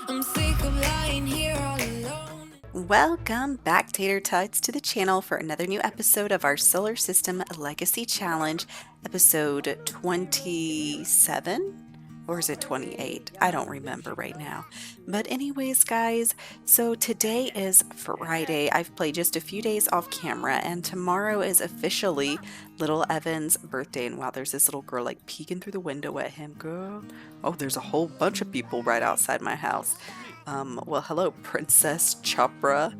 I'm sick of lying here all alone. Welcome back, Tater Tots, to the channel for another new episode of our Solar System Legacy Challenge, episode 27? Or is it 28? I don't remember right now. But anyways, guys, so today is Friday. I've played just a few days off camera, and tomorrow is officially little Evan's birthday. And wow, there's this little girl like peeking through the window at him, girl. Oh, there's a whole bunch of people right outside my house. Well, hello, Princess Chopra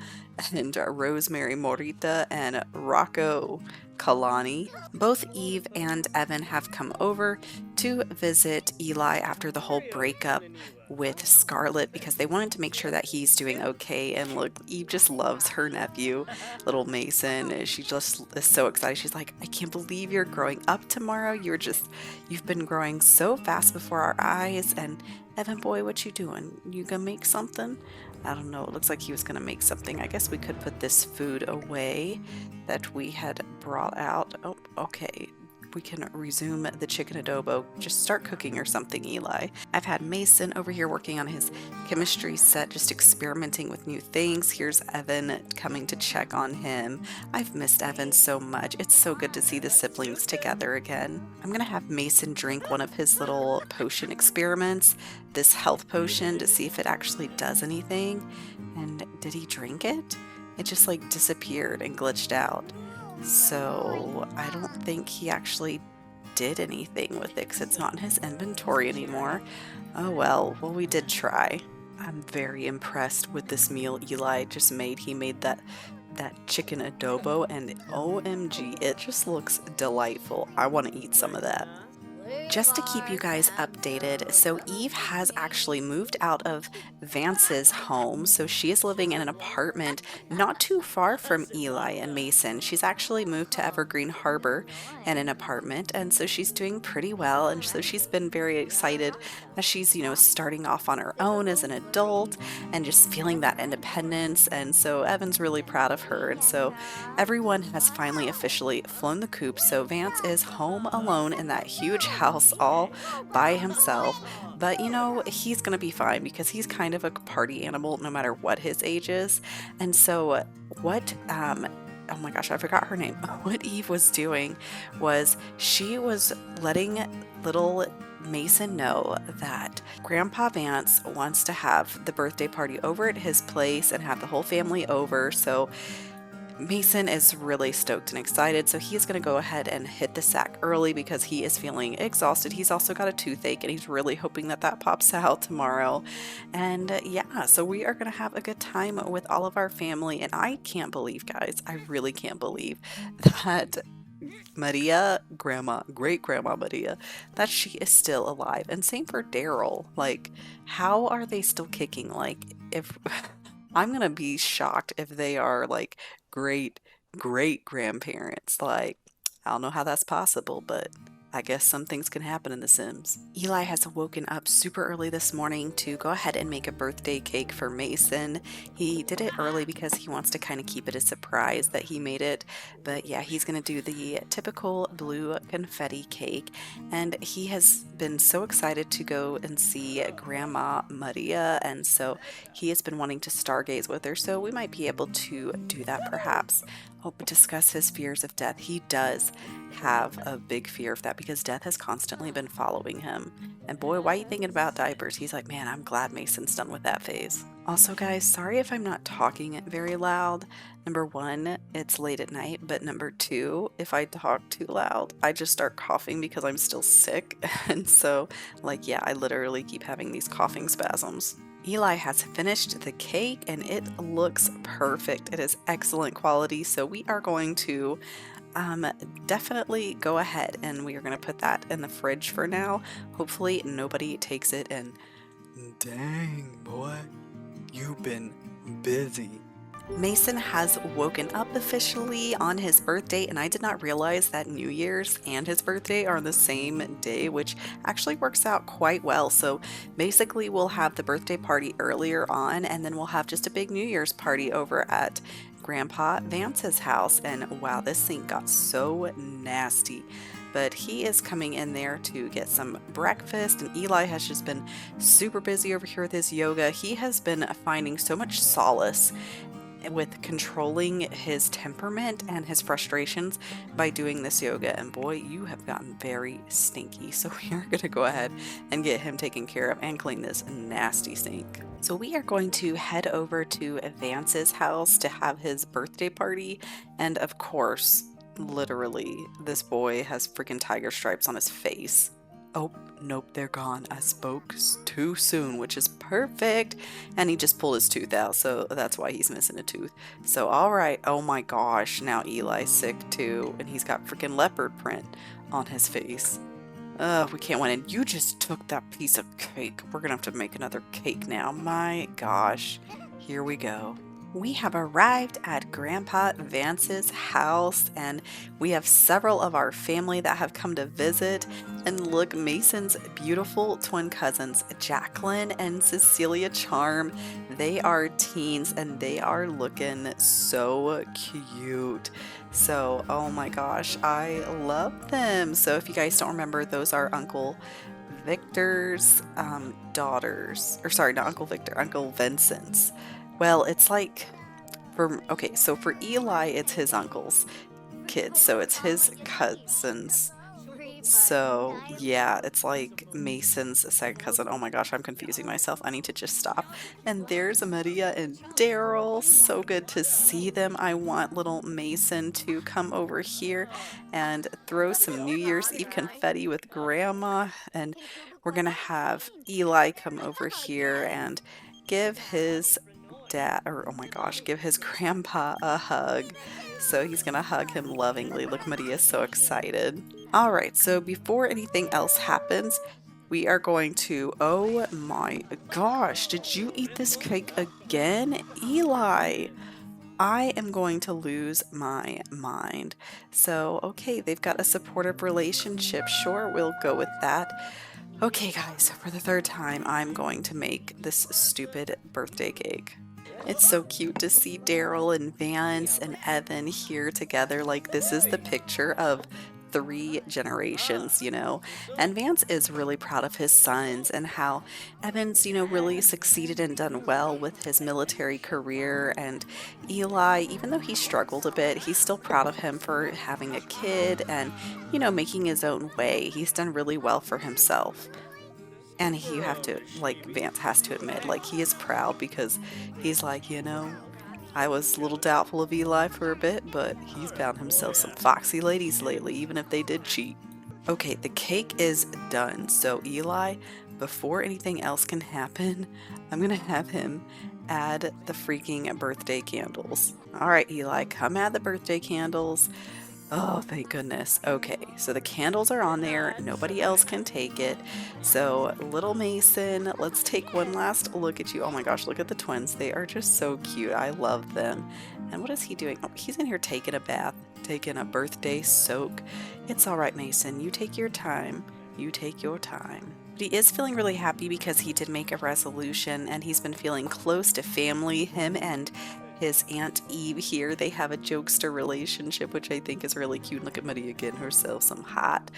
and Rosemary Morita and Rocco Kalani. Both Eve and Evan have come over to visit Eli after the whole breakup with Scarlet because they wanted to make sure that he's doing okay. And look, Eve just loves her nephew, little Mason. She just is so excited. She's like, I can't believe you're growing up tomorrow. You've been growing so fast before our eyes. And Evan boy, what you doing? You gonna make something? I don't know. It looks like he was gonna make something. I guess we could put this food away that we had brought out. Oh, okay. We can resume the chicken adobo. Just start cooking or something, Eli. I've had Mason over here working on his chemistry set, just experimenting with new things. Here's Evan coming to check on him. I've missed Evan so much. It's so good to see the siblings together again. I'm gonna have Mason drink one of his little potion experiments, this health potion, to see if it actually does anything. And did he drink it? It just like disappeared and glitched out. So I don't think he actually did anything with it because it's not in his inventory anymore. Oh well, we did try. I'm very impressed with this meal Eli just made. He made that chicken adobo and OMG, it just looks delightful. I want to eat some of that. Just to keep you guys updated, so Eve has actually moved out of Vance's home. So she is living in an apartment not too far from Eli and Mason. She's actually moved to Evergreen Harbor in an apartment, and so she's doing pretty well. And so she's been very excited that she's, starting off on her own as an adult and just feeling that independence. And so Evan's really proud of her. And so everyone has finally officially flown the coop. So Vance is home alone in that huge house all by himself. But he's gonna be fine because he's kind of a party animal no matter what his age is. And so what oh my gosh, I forgot her name. What Eve was doing was she was letting little Mason know that Grandpa Vance wants to have the birthday party over at his place and have the whole family over. So Mason is really stoked and excited, so he's going to go ahead and hit the sack early because he is feeling exhausted. He's also got a toothache and he's really hoping that pops out tomorrow. And yeah, so we are going to have a good time with all of our family. And I can't believe, guys, I really can't believe that Maria, great grandma Maria, that she is still alive. And same for Daryl. Like, how are they still kicking? Like, if I'm gonna be shocked if they are like great grandparents. Like, I don't know how that's possible, but I guess some things can happen in The Sims. Eli has woken up super early this morning to go ahead and make a birthday cake for Mason. He did it early because he wants to kind of keep it a surprise that he made it. But yeah, he's going to do the typical blue confetti cake. And he has been so excited to go and see Grandma Maria. And so he has been wanting to stargaze with her. So we might be able to do that perhaps. Discuss his fears of death. He does have a big fear of that because death has constantly been following him. And boy, why are you thinking about diapers? He's like, man, I'm glad Mason's done with that phase. Also, guys, sorry if I'm not talking very loud. Number one, it's late at night, but number two, if I talk too loud, I just start coughing because I'm still sick. And so, yeah, I literally keep having these coughing spasms. Eli has finished the cake and it looks perfect. It is excellent quality. So we are going to definitely go ahead and we are going to put that in the fridge for now. Hopefully nobody takes it and dang boy, you've been busy. Mason has woken up officially on his birthday, and I did not realize that New Year's and his birthday are on the same day, which actually works out quite well. So basically we'll have the birthday party earlier on, and then we'll have just a big New Year's party over at Grandpa Vance's house. And wow, this sink got so nasty. but he is coming in there to get some breakfast, and Eli has just been super busy over here with his yoga. He has been finding so much solace with controlling his temperament and his frustrations by doing this yoga, and boy, you have gotten very stinky, so we are going to go ahead and get him taken care of and clean this nasty stink. So we are going to head over to Vance's house to have his birthday party, and of course, literally, this boy has freaking tiger stripes on his face. Oh, nope, they're gone. I spoke too soon, which is perfect. And he just pulled his tooth out, so that's why he's missing a tooth. So, all right. Oh my gosh, now Eli's sick too, and he's got freaking leopard print on his face. We can't win. And you just took that piece of cake. We're gonna have to make another cake now. My gosh. Here we go. We have arrived at Grandpa Vance's house, and we have several of our family that have come to visit. And look, Mason's beautiful twin cousins, Jacqueline and Cecilia Charm. They are teens and they are looking so cute. So, oh my gosh, I love them. So if you guys don't remember, those are Uncle Victor's daughters, or sorry, not Uncle Victor, Uncle Vincent's. Well, it's like, so for Eli, it's his uncle's kids, so it's his cousins. So, yeah, it's like Mason's second cousin. Oh my gosh, I'm confusing myself. I need to just stop. And there's Maria and Daryl. So good to see them. I want little Mason to come over here and throw some New Year's Eve confetti with Grandma. And we're going to have Eli come over here and give his give his grandpa a hug. So he's gonna hug him lovingly. Look, Maria's so excited. All right, so before anything else happens, we are going to, oh my gosh, did you eat this cake again, Eli? I am going to lose my mind. So, okay, they've got a supportive relationship. Sure, we'll go with that. Okay, guys, for the third time, I'm going to make this stupid birthday cake. It's so cute to see Daryl and Vance and Evan here together. Like, this is the picture of 3 generations, you know. And Vance is really proud of his sons and how Evan's, really succeeded and done well with his military career. And Eli, even though he struggled a bit, he's still proud of him for having a kid and, making his own way. He's done really well for himself. And Vance has to admit, he is proud because he's like, I was a little doubtful of Eli for a bit, but he's found himself some foxy ladies lately, even if they did cheat. Okay, the cake is done. So Eli, before anything else can happen, I'm gonna have him add the freaking birthday candles. All right, Eli, come add the birthday candles. Oh, thank goodness. Okay, so the candles are on there. Nobody else can take it. So, little Mason, let's take one last look at you. Oh my gosh, look at the twins. They are just so cute. I love them. And what is he doing? Oh, he's in here taking a bath, taking a birthday soak. It's all right, Mason. You take your time. You take your time. But he is feeling really happy because he did make a resolution and he's been feeling close to family. Him and his Aunt Eve here, they have a jokester relationship, which I think is really cute. Look at Maria getting herself some hot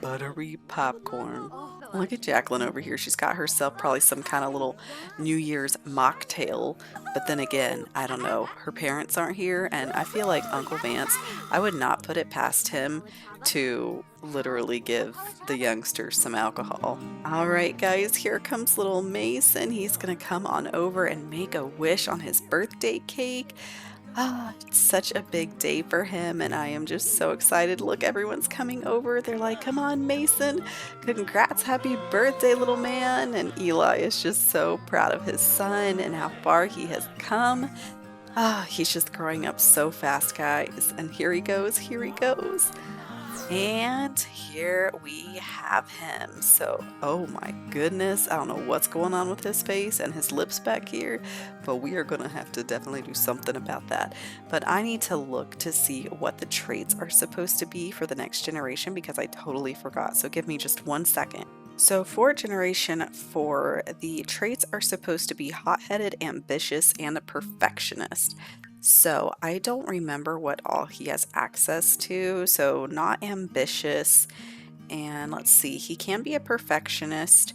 buttery popcorn. Look at Jacqueline over here. She's got herself probably some kind of little New Year's mocktail. But then again, I don't know. Her parents aren't here, and I feel like Uncle Vance, I would not put it past him to literally give the youngsters some alcohol. All right, guys, here comes little Mason. He's gonna come on over and make a wish on his birthday cake. It's such a big day for him, and I am just so excited. Look, everyone's coming over. They're like, come on, Mason. Congrats, happy birthday, little man. And Eli is just so proud of his son and how far he has come. He's just growing up so fast, guys. And here he goes, here he goes. And here we have him. So, oh my goodness, I don't know what's going on with his face and his lips back here, but we are going to have to definitely do something about that. But I need to look to see what the traits are supposed to be for the next generation because I totally forgot. So give me just 1 second. So for Generation 4, the traits are supposed to be hot-headed, ambitious, and a perfectionist. So I don't remember what all he has access to. So not ambitious. And let's see, he can be a perfectionist.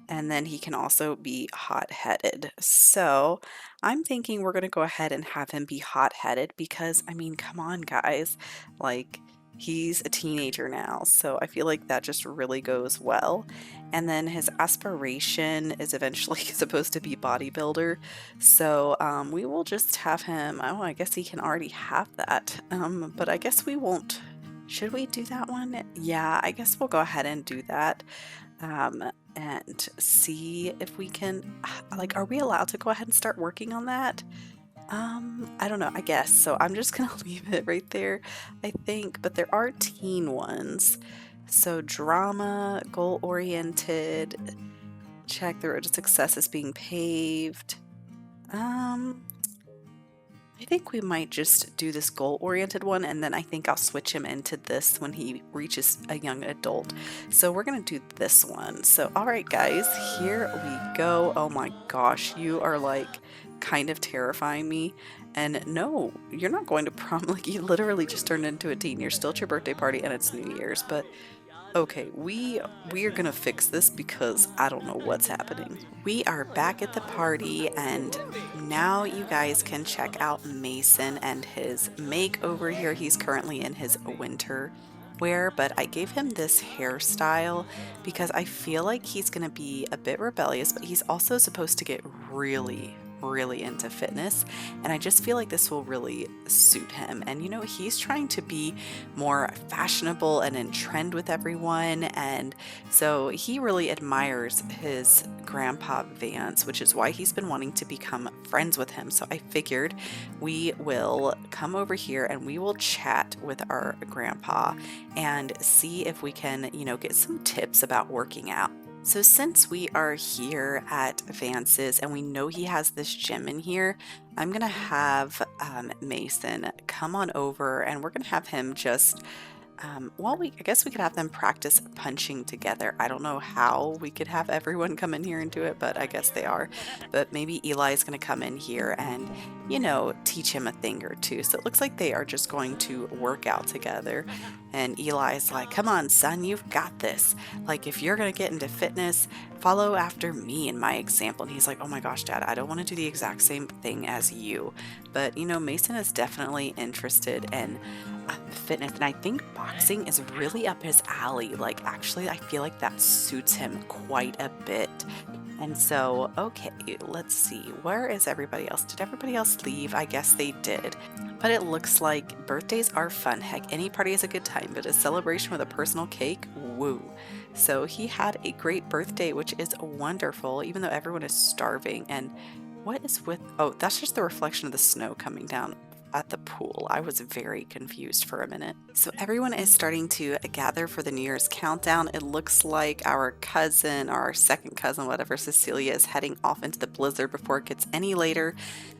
And then he can also be hot-headed. So I'm thinking we're going to go ahead and have him be hot-headed because, I mean, come on, guys. Like, he's a teenager now. So I feel like that just really goes well. And then his aspiration is eventually supposed to be bodybuilder. So we will just have him. Oh, I guess he can already have that. But I guess we won't. Should we do that one? Yeah, I guess we'll go ahead and do that. And see if we can, like, are we allowed to go ahead and start working on that? I don't know, I guess. So I'm just gonna leave it right there, I think. But there are teen ones. So drama, goal-oriented, check the road to success is being paved. I think we might just do this goal-oriented one, and then I think I'll switch him into this when he reaches a young adult. So we're gonna do this one. So all right, guys, here we go. Oh my gosh, you are like kind of terrifying me. And no, you're not going to prom. Like, you literally just turned into a teen. You're still at your birthday party and it's New Year's. But okay, we are gonna fix this because I don't know what's happening. We are back at the party, and now you guys can check out Mason and his makeover here. He's currently in his winter wear, but I gave him this hairstyle because I feel like he's gonna be a bit rebellious, but he's also supposed to get really into fitness, and I just feel like this will really suit him. And you know, he's trying to be more fashionable and in trend with everyone, and so he really admires his grandpa Vance, which is why he's been wanting to become friends with him. So I figured we will come over here and we will chat with our grandpa and see if we can, you know, get some tips about working out. So since we are here at Vance's and we know he has this gym in here, I'm gonna have Mason come on over and we're gonna have him just well, I guess we could have them practice punching together. I don't know how we could have everyone come in here and do it, but I guess they are. But maybe Eli is going to come in here and, you know, teach him a thing or two. So it looks like they are just going to work out together. And Eli's like, come on, son, you've got this. Like, if you're going to get into fitness, follow after me and my example. And he's like, oh my gosh, Dad, I don't want to do the exact same thing as you. But, you know, Mason is definitely interested in fitness, and I think boxing is really up his alley. Like, actually, I feel like that suits him quite a bit. And so, okay, let's see, where is everybody else? Did everybody else leave? I guess they did. But it looks like birthdays are fun. Heck, any party is a good time, but a celebration with a personal cake, woo. So he had a great birthday, which is wonderful, even though everyone is starving. And what is with, oh, that's just the reflection of the snow coming down at the pool. I was very confused for a minute. So everyone is starting to gather for the New Year's countdown. It looks like our cousin, or our second cousin, whatever, Cecilia, is heading off into the blizzard before it gets any later.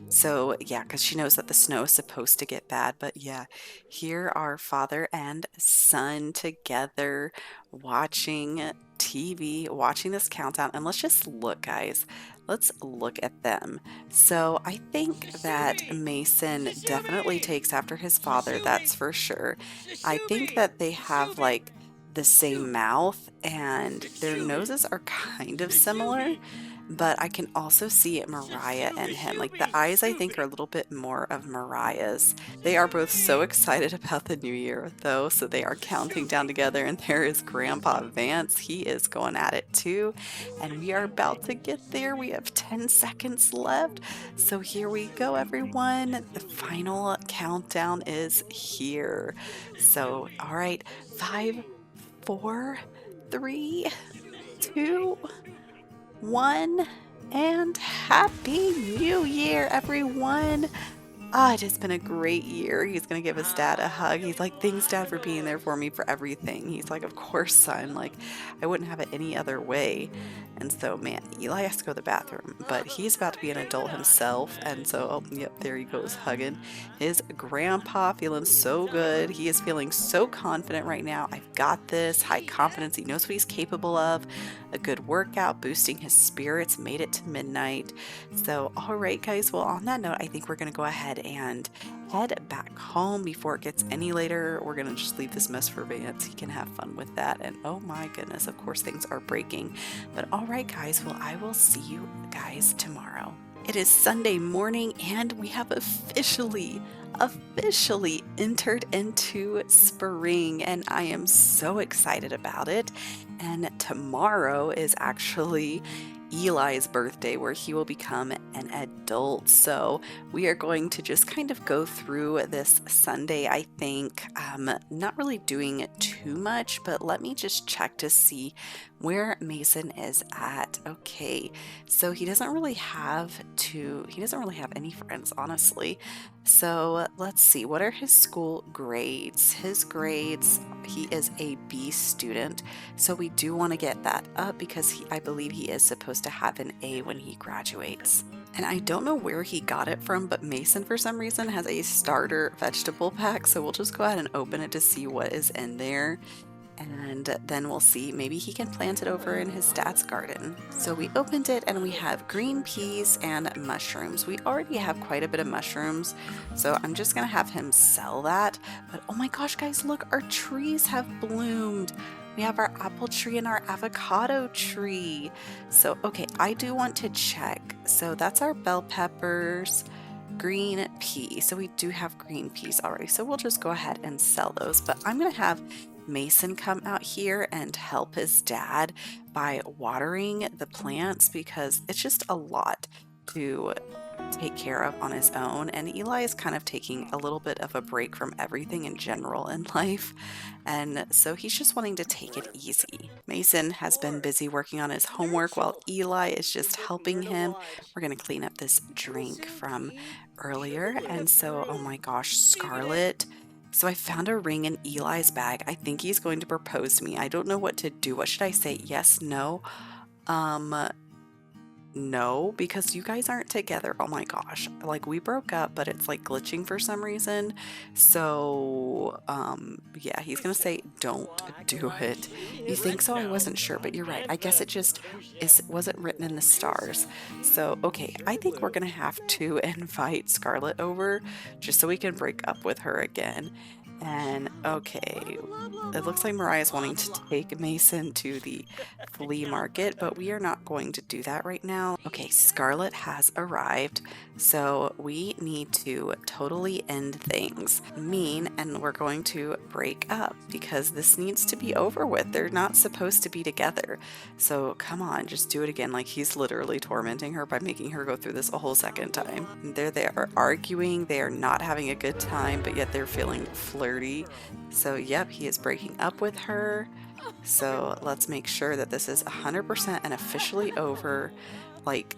So yeah, because she knows that the snow is supposed to get bad. But yeah, here are father and son together watching TV, watching this countdown. And let's just look, guys. Let's look at them. So I think that Mason definitely takes after his father, that's for sure. I think that they have like the same mouth and their noses are kind of similar, but I can also see Mariah and him. Like, the eyes, I think, are a little bit more of Mariah's. They are both so excited about the new year, though, so they are counting down together, and there is Grandpa Vance. He is going at it, too, and we are about to get there. We have 10 seconds left, so here we go, everyone. The final countdown is here. So, all right, 5, 4, 3, 2, 1, and Happy New Year, everyone. It has been a great year. He's gonna give his dad a hug. He's like, thanks, Dad, for being there for me for everything. He's like, of course, son. Like, I wouldn't have it any other way. And so, man, Eli has to go to the bathroom, but he's about to be an adult himself. And so, oh, yep, there he goes, hugging his grandpa, feeling so good. He is feeling so confident right now. I've got this, high confidence. He knows what he's capable of. A good workout, boosting his spirits, made it to midnight. So, all right, guys. Well, on that note, I think we're going to go ahead and head back home before it gets any later. We're going to just leave this mess for Vance. He can have fun with that. And oh my goodness, of course, things are breaking. But all right, guys. Well, I will see you guys tomorrow. It is Sunday morning and we have officially entered into spring, and I am so excited about it. And tomorrow is actually Eli's birthday, where he will become an adult. So we are going to just kind of go through this Sunday, I think, not really doing too much, but let me just check to see where Mason is at. Okay, so he doesn't really have any friends, honestly. So let's see, what are his school grades? His grades, he is a B student, so we do want to get that up because I believe he is supposed to have an A when he graduates. And I don't know where he got it from, but Mason for some reason has a starter vegetable pack, so we'll just go ahead and open it to see what is in there. And then we'll see, maybe he can plant it over in his dad's garden. So we opened it and we have green peas and mushrooms. We already have quite a bit of mushrooms, so I'm just gonna have him sell that. But oh my gosh, guys, look, our trees have bloomed. We have our apple tree and our avocado tree. So, okay, I do want to check. So that's our bell peppers, green pea. So we do have green peas already. So we'll just go ahead and sell those. But I'm gonna have Mason come out here and help his dad by watering the plants because it's just a lot to take care of on his own, and Eli is kind of taking a little bit of a break from everything in general in life, and so he's just wanting to take it easy. Mason has been busy working on his homework while Eli is just helping him. We're going to clean up this drink from earlier, and so oh my gosh, Scarlet. So I found a ring in Eli's bag. I think he's going to propose to me. I don't know what to do. What should I say? Yes, no? No, because you guys aren't together. Oh my gosh. Like, we broke up, but it's like glitching for some reason. So, yeah, he's gonna say don't do it. You think so? I wasn't sure, but you're right. I guess it just wasn't written in the stars. So, okay, I think we're gonna have to invite Scarlet over just so we can break up with her again. And okay, it looks like Mariah's wanting to take Mason to the flea market, but we are not going to do that right now. Okay, Scarlet has arrived, so we need to totally end things mean, and we're going to break up because this needs to be over with. They're not supposed to be together. So come on, just do it again. Like, he's literally tormenting her by making her go through this a whole second time. There they are arguing. They are not having a good time, but yet they're feeling flirty. So yep, he is breaking up with her. So let's make sure that this is 100% and officially over. Like,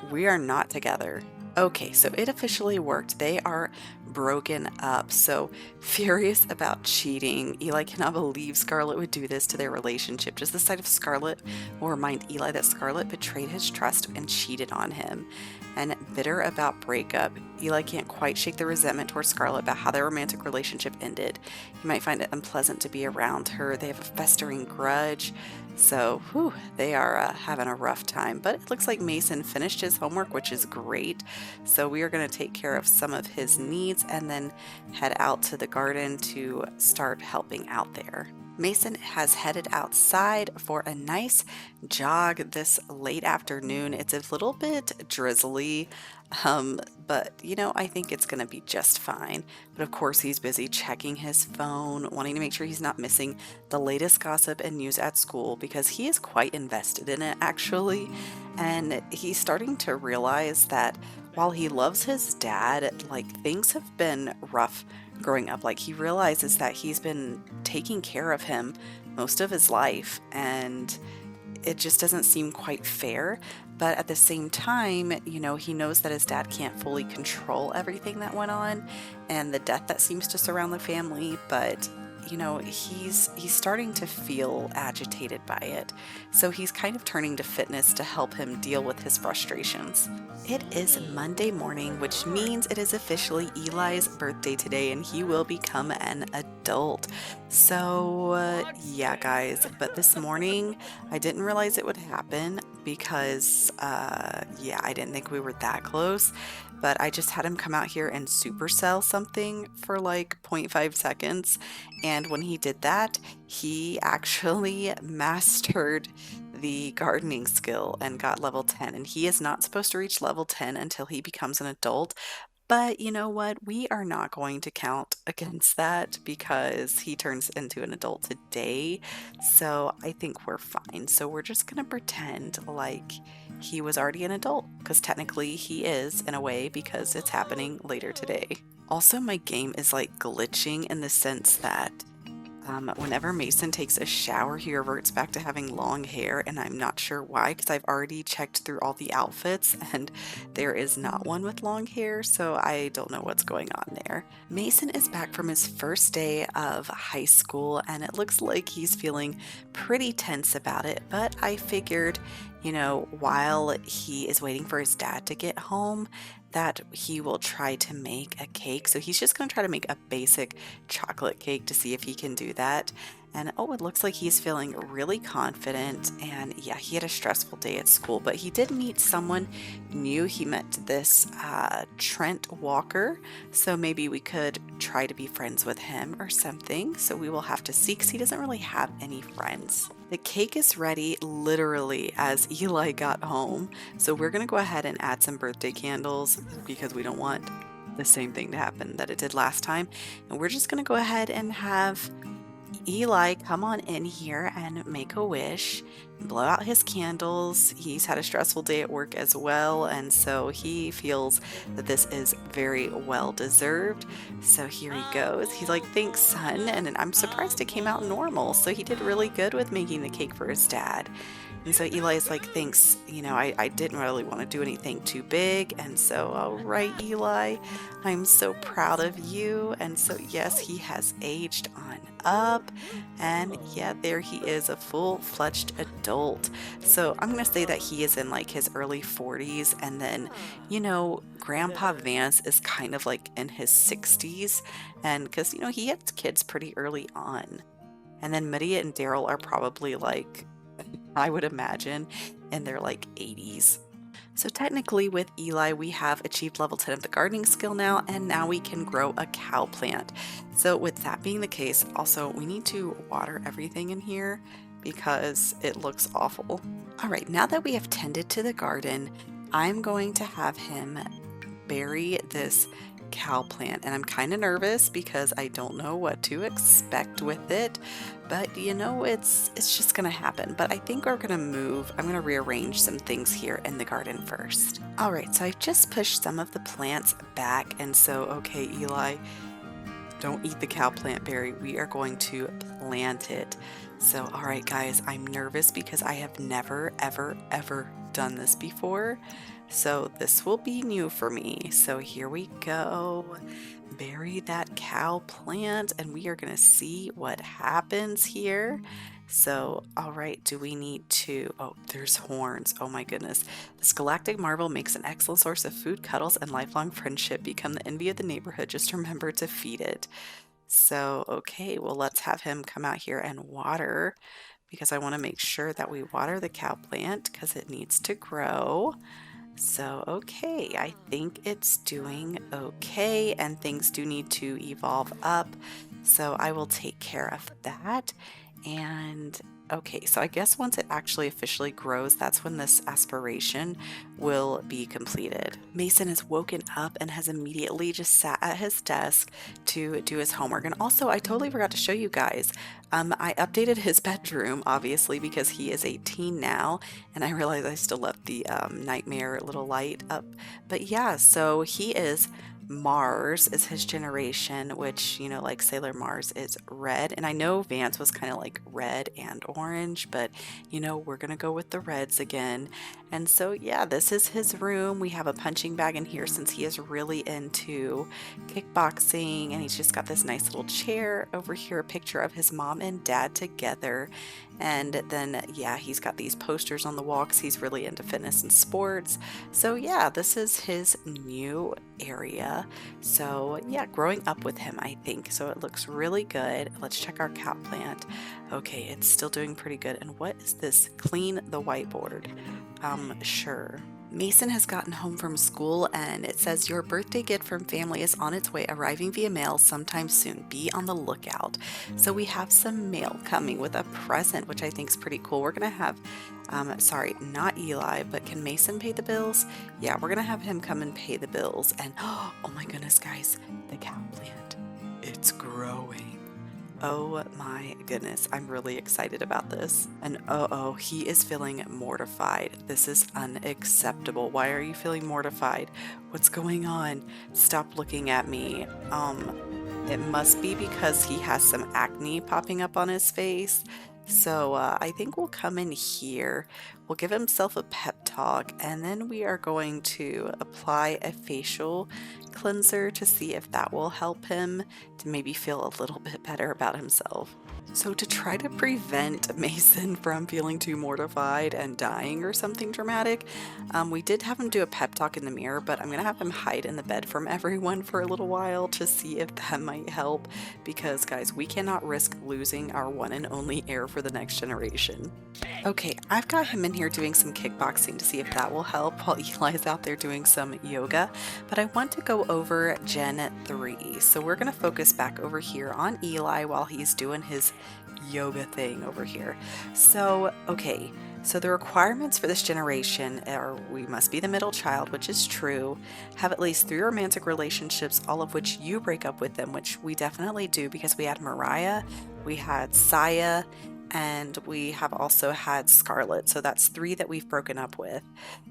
we are not together. Okay, so it officially worked. They are broken up. So furious about cheating. Eli cannot believe Scarlet would do this to their relationship. Just the sight of Scarlet will remind Eli that Scarlet betrayed his trust and cheated on him. And bitter about breakup, Eli can't quite shake the resentment towards Scarlet about how their romantic relationship ended. He might find it unpleasant to be around her. They have a festering grudge. So, whew, they are having a rough time. But it looks like Mason finished his homework, which is great. So we are going to take care of some of his needs and then head out to the garden to start helping out there. Mason has headed outside for a nice jog this late afternoon. It's a little bit drizzly, but you know, I think it's going to be just fine. But of course, he's busy checking his phone, wanting to make sure he's not missing the latest gossip and news at school because he is quite invested in it, actually. And he's starting to realize that while he loves his dad, like, things have been rough growing up. Like, he realizes that he's been taking care of him most of his life, and it just doesn't seem quite fair. But at the same time, you know, he knows that his dad can't fully control everything that went on and the death that seems to surround the family, but you know, he's starting to feel agitated by it. So he's kind of turning to fitness to help him deal with his frustrations. It is Monday morning, which means it is officially Eli's birthday today and he will become an adult. So, yeah, guys, but this morning I didn't realize it would happen because, yeah, I didn't think we were that close. But I just had him come out here and supercell something for like 0.5 seconds. And when he did that, he actually mastered the gardening skill and got level 10. And he is not supposed to reach level 10 until he becomes an adult. But you know what? We are not going to count against that because he turns into an adult today. So I think we're fine. So we're just going to pretend like he was already an adult because technically he is in a way because it's happening later today. Also, my game is like glitching in the sense that whenever Mason takes a shower, he reverts back to having long hair, and I'm not sure why because I've already checked through all the outfits and there is not one with long hair, so I don't know what's going on there. Mason is back from his first day of high school and it looks like he's feeling pretty tense about it, but I figured, you know, while he is waiting for his dad to get home, that he will try to make a cake. So he's just going to try to make a basic chocolate cake to see if he can do that. And oh, it looks like he's feeling really confident. And yeah, he had a stressful day at school, but he did meet someone new. He met this Trent Walker. So maybe we could try to be friends with him or something. So we will have to see because he doesn't really have any friends. The cake is ready literally as Eli got home. So we're going to go ahead and add some birthday candles because we don't want the same thing to happen that it did last time. And we're just going to go ahead and have Eli come on in here and make a wish, blow out his candles. He's had a stressful day at work as well, and so he feels that this is very well deserved. So here he goes. He's like, thanks, son. And I'm surprised it came out normal. So he did really good with making the cake for his dad. And so Eli's like, thanks, you know, I didn't really want to do anything too big. And so, all right, Eli, I'm so proud of you. And so, yes, he has aged on up. And yeah, there he is, a full-fledged adult. So I'm going to say that he is in like his early 40s. And then, you know, Grandpa Vance is kind of like in his 60s. And because, you know, he had kids pretty early on. And then Medea and Daryl are probably like, I would imagine, in their like 80s. So technically with Eli, we have achieved level 10 of the gardening skill now, and now we can grow a cow plant. So with that being the case, also we need to water everything in here because it looks awful. All right, now that we have tended to the garden, I'm going to have him bury this cow plant, and I'm kind of nervous because I don't know what to expect with it, but you know, it's just gonna happen. But I think we're gonna move. I'm gonna rearrange some things here in the garden first. All right, so I've just pushed some of the plants back, and so okay, Eli, don't eat the cow plant berry. We are going to plant it. So all right, guys, I'm nervous because I have never ever done this before. So this will be new for me. So here we go. Bury that cow plant and we are going to see what happens here. So, all right, do we need to, oh, there's horns. Oh my goodness. This galactic marvel makes an excellent source of food, cuddles, and lifelong friendship. Become the envy of the neighborhood. Just remember to feed it. So, okay, well, let's have him come out here and water because I want to make sure that we water the cow plant because it needs to grow. So, okay, I think it's doing okay, and things do need to evolve up. So I will take care of that. And okay, so I guess once it actually officially grows, that's when this aspiration will be completed. Mason has woken up and has immediately just sat at his desk to do his homework. And also, I totally forgot to show you guys, I updated his bedroom, obviously, because he is 18 now, and I realized I still left the nightmare little light up. But yeah, so he is Mars is his generation, which, you know, like Sailor Mars is red. And I know Vance was kind of like red and orange, but you know, we're gonna go with the reds again. And so, yeah, this is his room. We have a punching bag in here since he is really into kickboxing, and he's just got this nice little chair over here, a picture of his mom and dad together. And then, yeah, he's got these posters on the wall because he's really into fitness and sports. So, yeah, this is his new area. So, yeah, growing up with him, I think. So, it looks really good. Let's check our cat plant. Okay, it's still doing pretty good. And what is this? Clean the whiteboard. Sure. Mason has gotten home from school and it says your birthday gift from family is on its way, arriving via mail sometime soon. Be on the lookout. So we have some mail coming with a present, which I think is pretty cool. We're going to have, sorry, not Eli, but can Mason pay the bills? Yeah, we're going to have him come and pay the bills. And oh my goodness, guys, the cow plant, it's growing. Oh my goodness, I'm really excited about this. And oh, he is feeling mortified. This is unacceptable. Why are you feeling mortified? What's going on? Stop looking at me. It must be because he has some acne popping up on his face. So I think we'll come in here, we'll give himself a pep talk, and then we are going to apply a facial cleanser to see if that will help him to maybe feel a little bit better about himself. So to try to prevent Mason from feeling too mortified and dying or something dramatic, we did have him do a pep talk in the mirror, but I'm going to have him hide in the bed from everyone for a little while to see if that might help, because guys, we cannot risk losing our one and only heir for the next generation. Okay, I've got him in here doing some kickboxing to see if that will help while Eli's out there doing some yoga, but I want to go over Gen 3. So we're going to focus back over here on Eli while he's doing his yoga thing over here. So, okay, so the requirements for this generation are we must be the middle child, which is true, have at least 3 romantic relationships, all of which you break up with them, which we definitely do because we had Mariah, we had Saya, and we have also had Scarlet. So that's 3 that we've broken up with.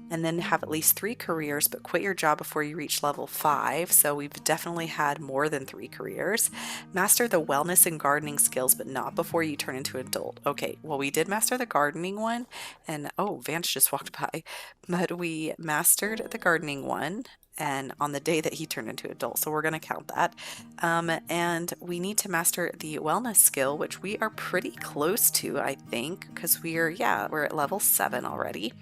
And then have at least 3 careers, but quit your job before you reach level 5. So we've definitely had more than 3 careers. Master the wellness and gardening skills, but not before you turn into an adult. Okay, well, we did master the gardening one, and oh, Vance just walked by, but we mastered the gardening one and on the day that he turned into adult, so we're going to count that. And we need to master the wellness skill, which we are pretty close to, I think, because we're at level 7 already.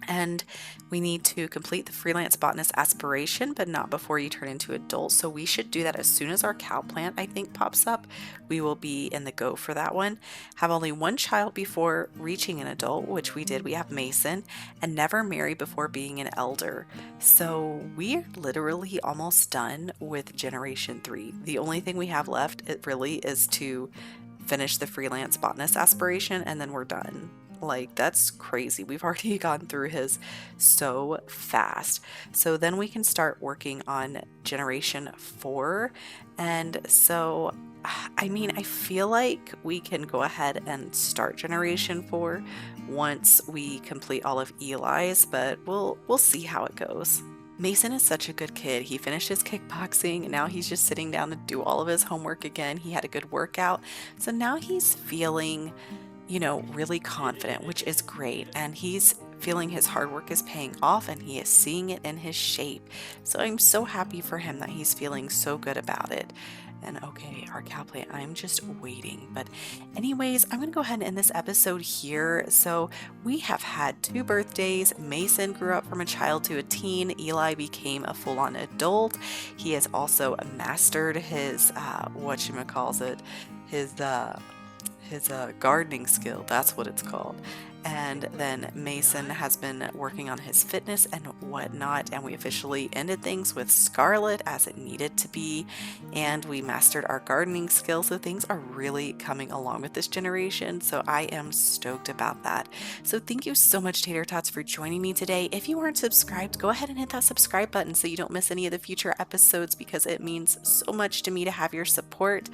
And we need to complete the freelance botanist aspiration, but not before you turn into adult. So we should do that as soon as our cow plant, I think, pops up. We will be in the go for that one. Have only 1 child before reaching an adult, which we did. We have Mason, and never marry before being an elder. So we're literally almost done with Generation 3. The only thing we have left, it really is to finish the freelance botanist aspiration, and then we're done. Like, that's crazy. We've already gone through his so fast. So then we can start working on Generation 4. And so, I mean, I feel like we can go ahead and start Generation 4 once we complete all of Eli's, but we'll see how it goes. Mason is such a good kid. He finished his kickboxing and now he's just sitting down to do all of his homework again. He had a good workout. So now he's feeling, you know, really confident, which is great. And he's feeling his hard work is paying off and he is seeing it in his shape. So I'm so happy for him that he's feeling so good about it. And okay, our cow plant, I'm just waiting. But anyways, I'm going to go ahead and end this episode here. So we have had 2 birthdays. Mason grew up from a child to a teen. Eli became a full-on adult. He has also mastered his, his gardening skill. That's what it's called. And then Mason has been working on his fitness and whatnot, and we officially ended things with Scarlet as it needed to be, and we mastered our gardening skills, so things are really coming along with this generation, so I am stoked about that. So thank you so much, Tater Tots, for joining me today. If you aren't subscribed, go ahead and hit that subscribe button so you don't miss any of the future episodes, because it means so much to me to have your support.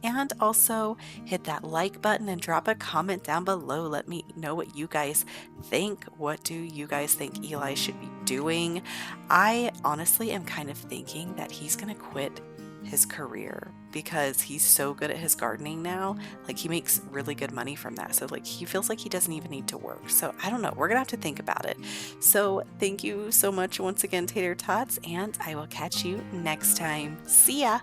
And also hit that like button and drop a comment down below. Let me know what you guys think. What do you guys think Eli should be doing? I honestly am kind of thinking that he's going to quit his career because he's so good at his gardening now. Like, he makes really good money from that. So like, he feels like he doesn't even need to work. So I don't know. We're gonna have to think about it. So thank you so much once again, Tater Tots, and I will catch you next time. See ya.